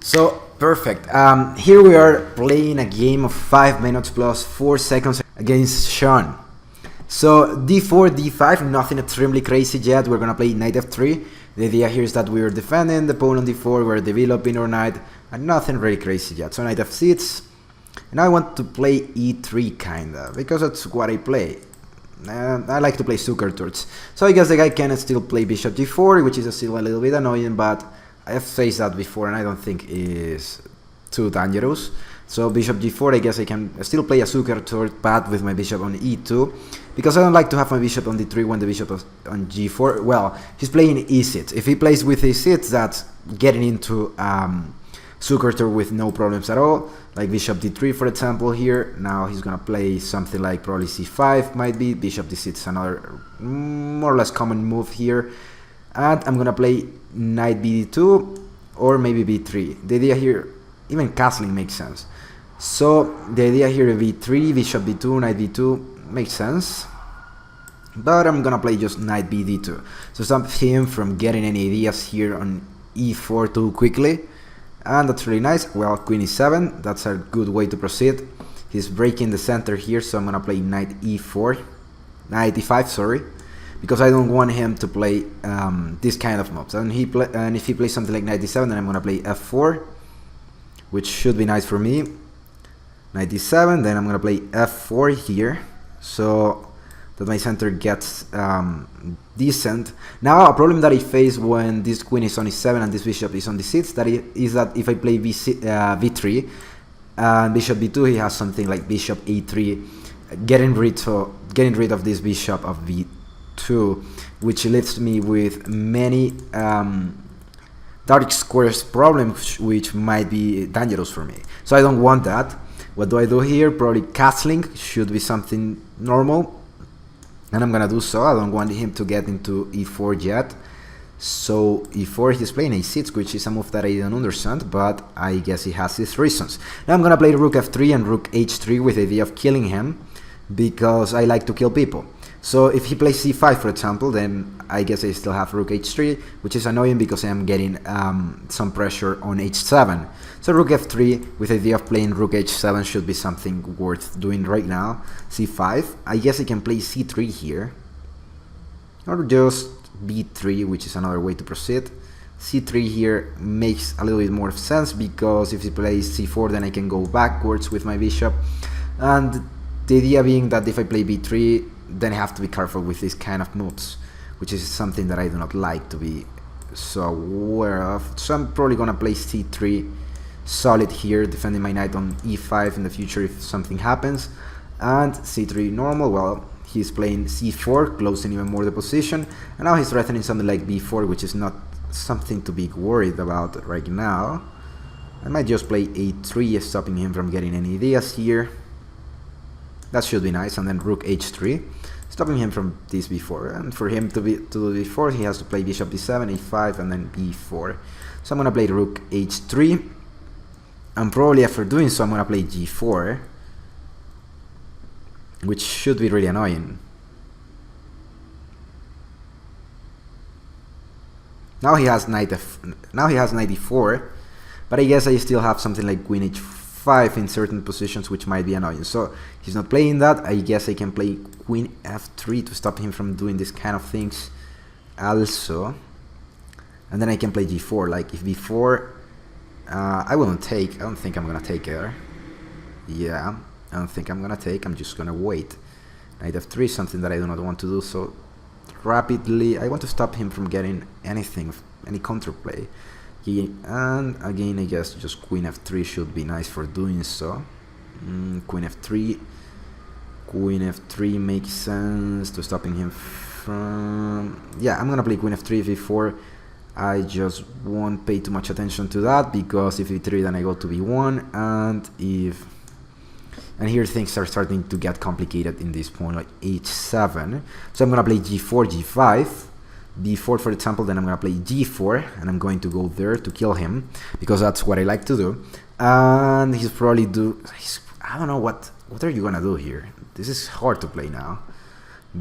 So perfect. Here we are playing a game of 5 minutes plus 4 seconds against Sean. So d4, d5, nothing extremely crazy yet. We're gonna play knight f3. The idea here is that we're defending the pawn on d4, we're developing our knight, and nothing really crazy yet. So knight f6, and I want to play e3 kinda, because that's what I play. I like to play sugar turns. So I guess the guy can still play bishop g4, which is still a little bit annoying, but I have faced that before and I don't think is too dangerous. So bishop g4, I guess I can still play a sugar turn path with my bishop on e2, because I don't like to have my bishop on d3 when the bishop is on g4. Well, he's playing e6. If he plays with e6, that's getting into sugar turn with no problems at all, like bishop d3 for example here. Now he's gonna play something like probably c5, might be bishop d6, another more or less common move here, and I'm gonna play knight bd2 or maybe b3. The idea here, even castling makes sense. So the idea here is b3, bishop b2, knight b2 makes sense, but I'm gonna play just knight bd2 to stop him from getting any ideas here on e4 too quickly. And that's really nice. Well, queen e7, that's a good way to proceed. He's breaking the center here, so I'm gonna play knight e4, knight e5, sorry, because I don't want him to play this kind of moves. And if he plays something like knight e7, then I'm gonna play f4, which should be nice for me. Knight e7, then I'm gonna play f4 here, so that my center gets decent. Now, a problem that I face when this queen is on e7 and this bishop is on d6, is that if I play v3 and bishop b2, he has something like bishop a3, getting rid of this bishop of b2, which leaves me with many dark squares problems, which might be dangerous for me. So I don't want that. What do I do here? Probably castling should be something normal, and I'm gonna do so. I don't want him to get into e4 yet. So e4, he's playing a6, which is a move that I don't understand, but I guess he has his reasons. Now I'm gonna play rook f3 and rook h3 with the idea of killing him, because I like to kill people. So if he plays c5, for example, then I guess I still have rook h3, which is annoying because I am getting some pressure on h7. So rook f3 with the idea of playing rook h7 should be something worth doing right now. c5, I guess I can play c3 here, or just b3, which is another way to proceed. c3 here makes a little bit more sense, because if he plays c4, then I can go backwards with my bishop. And the idea being that if I play b3, then I have to be careful with these kind of moves, which is something that I do not like to be so aware of. So I'm probably gonna play c3 solid here, defending my knight on e5 in the future if something happens, and c3 normal. Well, he's playing c4, closing even more the position, and now he's threatening something like b4, which is not something to be worried about right now. I might just play a3, stopping him from getting any ideas here. That should be nice, and then rook h3, stopping him from this b4. And for him to do b4, he has to play bishop d7, a5, and then b4. So I'm gonna play rook h3, and probably after doing so, I'm gonna play g4, which should be really annoying. Now he has knight e4, but I guess I still have something like queen h5 in certain positions, which might be annoying. So he's not playing that. I guess I can play queen f3 to stop him from doing this kind of things also, and then I can play g4. Like if b4, I wouldn't take. I don't think I'm gonna take there. Yeah, I don't think I'm gonna take. I'm just gonna wait. Knight f3 is something that I do not want to do so rapidly. I want to stop him from getting anything, any counterplay. And again, I guess just queen f3 should be nice for doing so. Queen f3 makes sense to stopping him from... Yeah, I'm gonna play queen f3, v4. I just won't pay too much attention to that, because if e3, then I go to b1, and here things are starting to get complicated in this point, like h7. So I'm gonna play g4, g5, b4 for example, then I'm gonna play g4, and I'm going to go there to kill him, because that's what I like to do. And he's probably I don't know what are you gonna do here. This is hard to play now,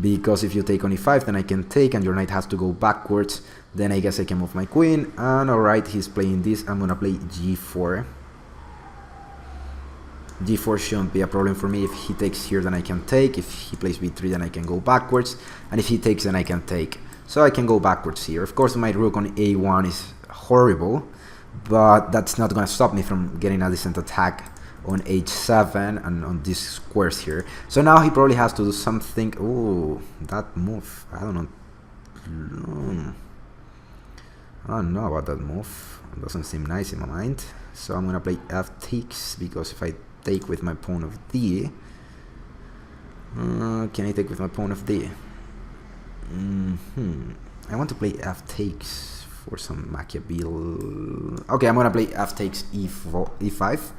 because if you take on e5, then I can take, and your knight has to go backwards Then I guess I can move my queen, and alright, he's playing this. I'm gonna play g4. g4 shouldn't be a problem for me. If he takes here, then I can take. If he plays b3, then I can go backwards, and if he takes, then I can take. So I can go backwards here. Of course, my rook on a1 is horrible, but that's not gonna stop me from getting a decent attack on h7 and on these squares here. So now he probably has to do something. Oh, that move, I don't know. I don't know about that move. It doesn't seem nice in my mind. So I'm gonna play f takes, because if I take with my pawn of d, can I take with my pawn of d? I want to play f takes for some Machiavelli. Okay, I'm gonna play f takes e5,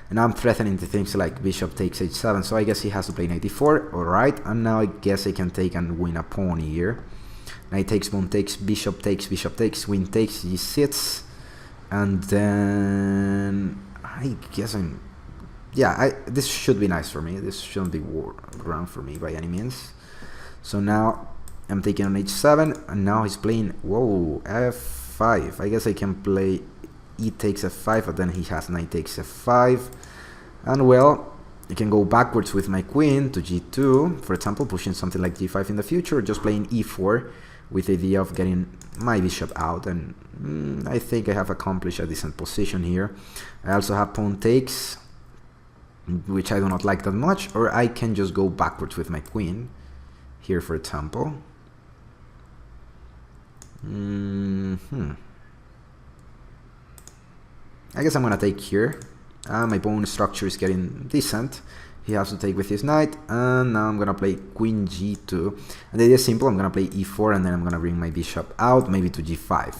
and now I'm threatening to things like bishop takes h7, so I guess he has to play knight e4. Alright, and now I guess I can take and win a pawn here. Knight takes, pawn takes, bishop takes, queen takes, g6, and then I guess this should be nice for me. This shouldn't be war ground for me by any means. So now I'm taking on h7, and now he's playing, whoa, f5. I guess I can play e takes f5, but then he has knight takes f5, and well, I can go backwards with my queen to g2, for example, pushing something like g5 in the future, or just playing e4 with the idea of getting my bishop out, and I think I have accomplished a decent position here. I also have pawn takes, which I do not like that much, or I can just go backwards with my queen here, for example. I guess I'm gonna take here. My pawn structure is getting decent. He has to take with his knight, and now I'm gonna play queen g2. And the idea is simple. I'm gonna play e4, and then I'm gonna bring my bishop out, maybe to g5.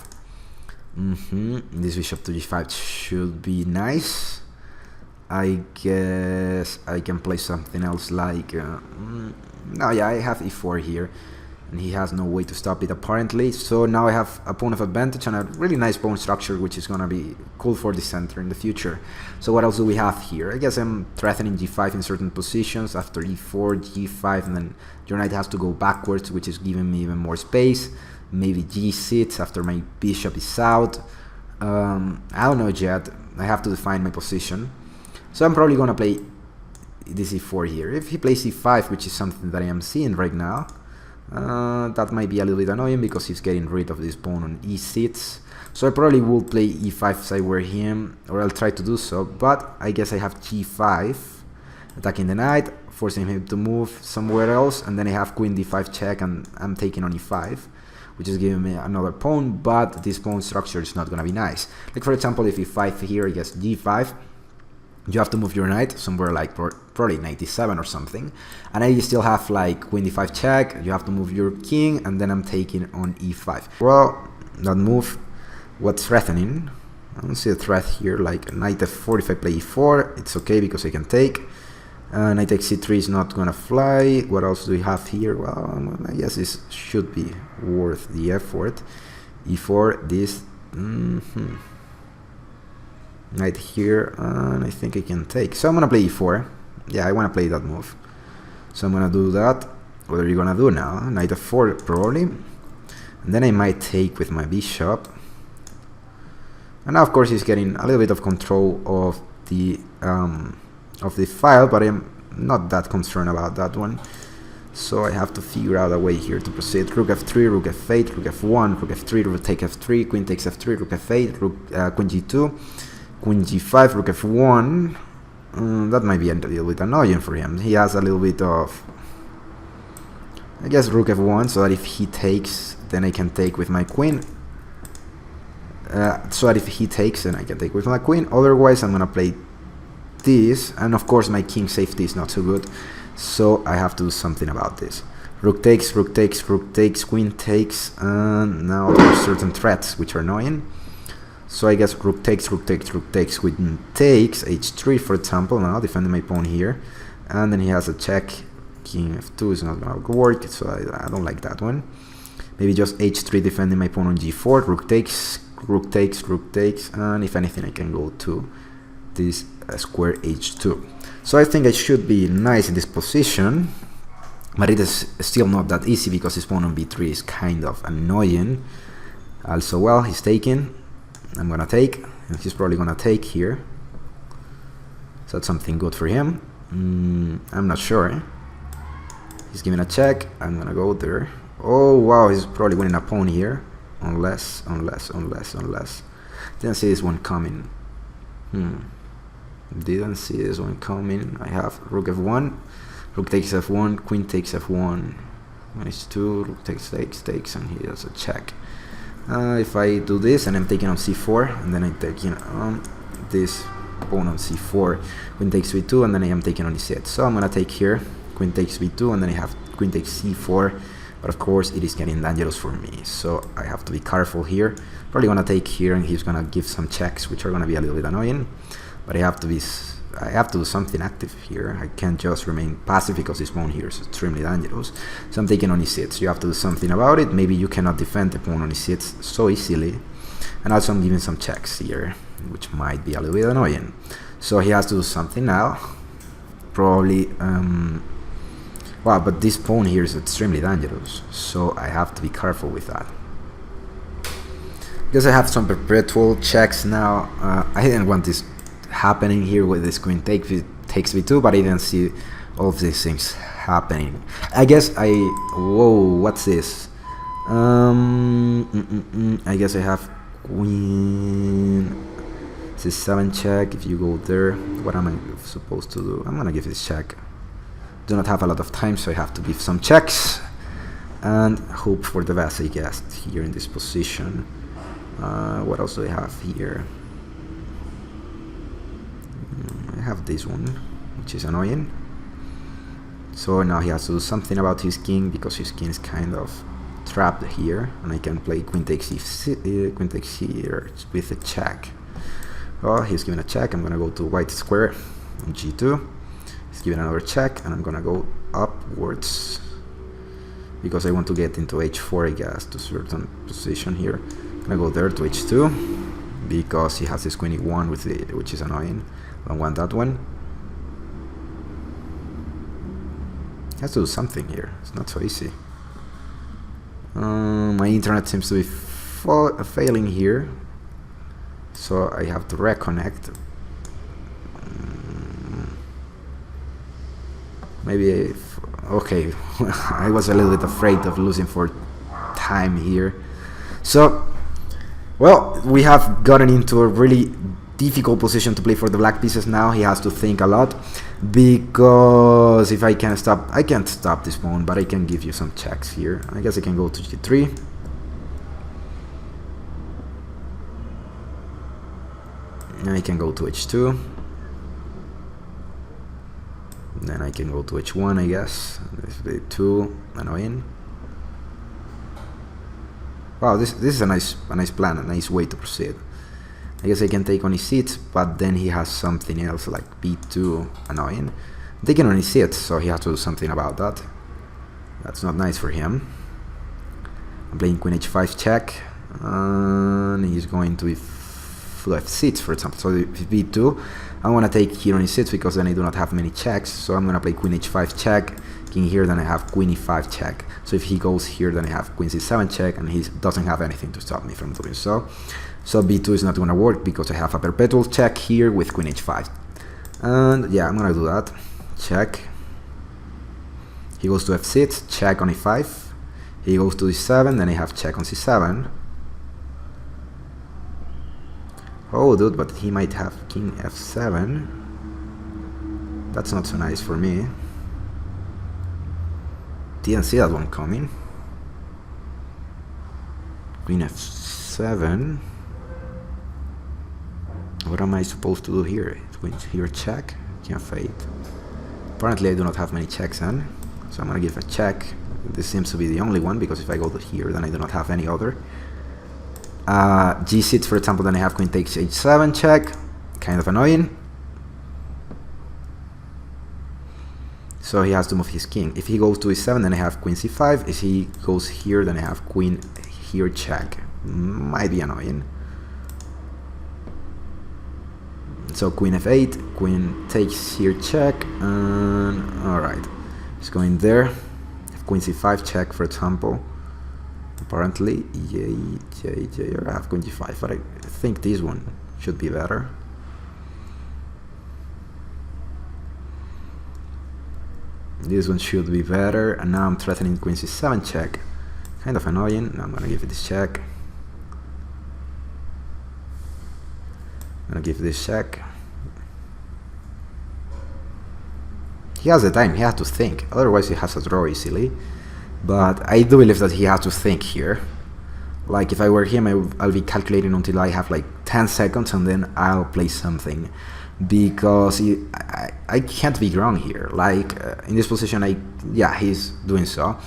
This bishop to g5 should be nice. I guess I can play something else like no, yeah, I have e4 here, and he has no way to stop it apparently. So now I have a pawn of advantage and a really nice pawn structure, which is gonna be cool for the center in the future. So what else do we have here? I guess I'm threatening g5 in certain positions. After e4, g5, and then your knight has to go backwards, which is giving me even more space. Maybe g6 after my bishop is out. I don't know yet. I have to define my position. So I'm probably gonna play this e4 here. If he plays e5, which is something that I am seeing right now, that might be a little bit annoying because he's getting rid of this pawn on e6. So I probably will play e5 if I were him, or I'll try to do so, but I guess I have g5, attacking the knight, forcing him to move somewhere else, and then I have queen d5 check, and I'm taking on e5, which is giving me another pawn, but this pawn structure is not going to be nice. Like for example, if e5 here, I guess g5, you have to move your knight somewhere like probably knight e7 or something, and I still have like queen d5 check, you have to move your king, and then I'm taking on e5. Well, that move was threatening. I don't see a threat here, like knight f4. If I play e4, it's okay because I can take. Knight takes c3 is not gonna fly. What else do we have here? Well, I guess this should be worth the effort. e4, this, knight here, and I think I can take. So I'm gonna play e4. Yeah, I wanna play that move. So I'm gonna do that. What are you gonna do now? Knight f4 probably. And then I might take with my bishop. And now of course he's getting a little bit of control of the file, but I'm not that concerned about that one. So I have to figure out a way here to proceed. Rook f3, rook f8, rook f1, rook f3, rook take f3, queen takes f3, rook f8, rook queen g2, queen g5, rook f1. That might be a little bit annoying for him. He has a little bit of, I guess, rook f1, so that if he takes, then I can take with my queen. So that if he takes, then I can take with my queen. Otherwise, I'm gonna play this, and of course my king safety is not so good, so I have to do something about this. Rook takes, rook takes, rook takes, queen takes, and now there are certain threats which are annoying. So I guess rook takes, rook takes, rook takes, queen takes, h3 for example, now defending my pawn here, and then he has a check, king f2 is not gonna work, so I don't like that one. Maybe just h3 defending my pawn on g4, rook takes, rook takes, rook takes, and if anything I can go to this square h2. So I think I should be nice in this position, but it is still not that easy because this pawn on b3 is kind of annoying. Also, well, he's taking. I'm gonna take, and he's probably gonna take here. So that's something good for him. I'm not sure. He's giving a check. I'm gonna go there. Oh wow, he's probably winning a pawn here. Unless. Didn't see this one coming. Didn't see this one coming. I have rook f1. Rook takes f1. Queen takes f1. h2. Rook takes, and he does a check. If I do this and I'm taking on c4, and then I take this pawn on c4, queen takes b2, and then I am taking on e6. So I'm gonna take here, queen takes b2, and then I have queen takes c4. But of course, it is getting dangerous for me, so I have to be careful here. Probably gonna take here, and he's gonna give some checks, which are gonna be a little bit annoying. But I have to do something active here. I can't just remain passive because this pawn here is extremely dangerous. So I'm taking on e6. You have to do something about it. Maybe you cannot defend the pawn on e6 so easily. And also I'm giving some checks here, which might be a little bit annoying. So he has to do something now. Probably, wow, but this pawn here is extremely dangerous. So I have to be careful with that. Because I have some perpetual checks now. I didn't want this happening here with this queen takes b2, but I didn't see all of these things happening. I guess whoa, what's this? I guess I have queen c7 check. If you go there, what am I supposed to do? I'm gonna give this check. Do not have a lot of time, so I have to give some checks and hope for the best, I guess, here in this position. What else do I have here? I have this one, which is annoying. So now he has to do something about his king, because his king is kind of trapped here, and I can play queen takes here with a check. Oh, he's giving a check. I'm gonna go to white square on g2. He's giving another check, and I'm gonna go upwards because I want to get into h4, I guess, to a certain position here. I'm gonna go there to h2 because he has this queen e1 with it, which is annoying. I don't want that one. He has to do something here. It's not so easy. My internet seems to be failing here, so I have to reconnect. Maybe okay. I was a little bit afraid of losing for time here. So, well, we have gotten into a really difficult position to play for the black pieces now. He has to think a lot, because if I can't stop this pawn, but I can give you some checks here. I guess I can go to g3. And I can go to h2. Then I can go to h1, I guess. This is the 2, annoying. Wow, this is a nice plan, a nice way to proceed. I guess I can take on e6, but then he has something else like b2, annoying. I'm taking on e6, so he has to do something about that. That's not nice for him. I'm playing queen h5 check, and he's going to f6, for example. So if b2, I want to take here on e6 because then I do not have many checks. So I'm going to play queen h5 check, king here, then I have queen e5 check. So if he goes here, then I have queen c7 check, and he doesn't have anything to stop me from doing so. So b2 is not going to work because I have a perpetual check here with queen h5. And yeah, I'm going to do that. Check. He goes to f6, check on e5. He goes to d7, then I have check on c7. Oh, dude, but he might have king f7. That's not so nice for me. Didn't see that one coming. Queen f7. What am I supposed to do here? Queen here check. King f8. Apparently I do not have many checks then, so I'm gonna give a check. This seems to be the only one, because if I go to here, then I do not have any other. G6, for example, then I have queen takes h7 check. Kind of annoying. So he has to move his king. If he goes to e7, then I have queen c5. If he goes here, then I have queen here check. Might be annoying. So queen f8, queen takes here check, and alright, he's going there. Queen c5 check, for example. apparently. I have queen g5, but I think this one should be better. This one should be better, and now I'm threatening queen c7 check. Kind of annoying. Now I'm gonna give it this check. I'm gonna give this check. He has the time, he has to think, otherwise he has a draw easily. But I do believe that he has to think here. Like if I were him, I'll be calculating until I have like 10 seconds and then I'll play something. Because I can't be wrong here. Like in this position, he's doing so.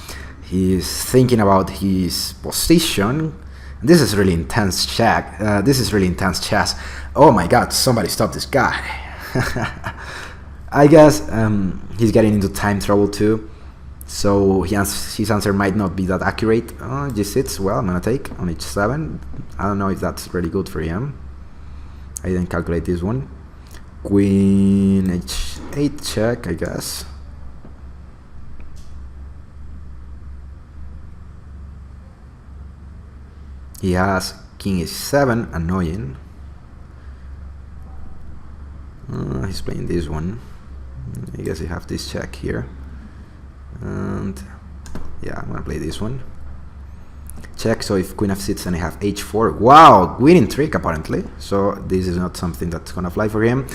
He's thinking about his position. This is really intense check. This is really intense chess. Oh my god, somebody stop this guy. I guess he's getting into time trouble too, so his answer might not be that accurate. G6, well, I'm gonna take on h7. I don't know if that's really good for him. I didn't calculate this one. Queen h8 check, I guess. He has king h7, annoying. He's playing this one. I guess you have this check here, and yeah, I'm gonna play this one. Check. So if queen f6 and I have h4, wow, winning trick apparently. So this is not something that's gonna fly for him.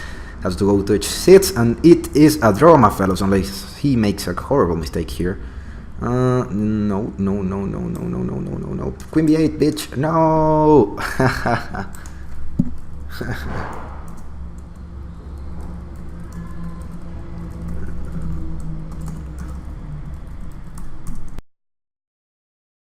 Has to go to h6, and it is a draw, my fellows, unless he makes a horrible mistake here. No. Queen b8, bitch. No.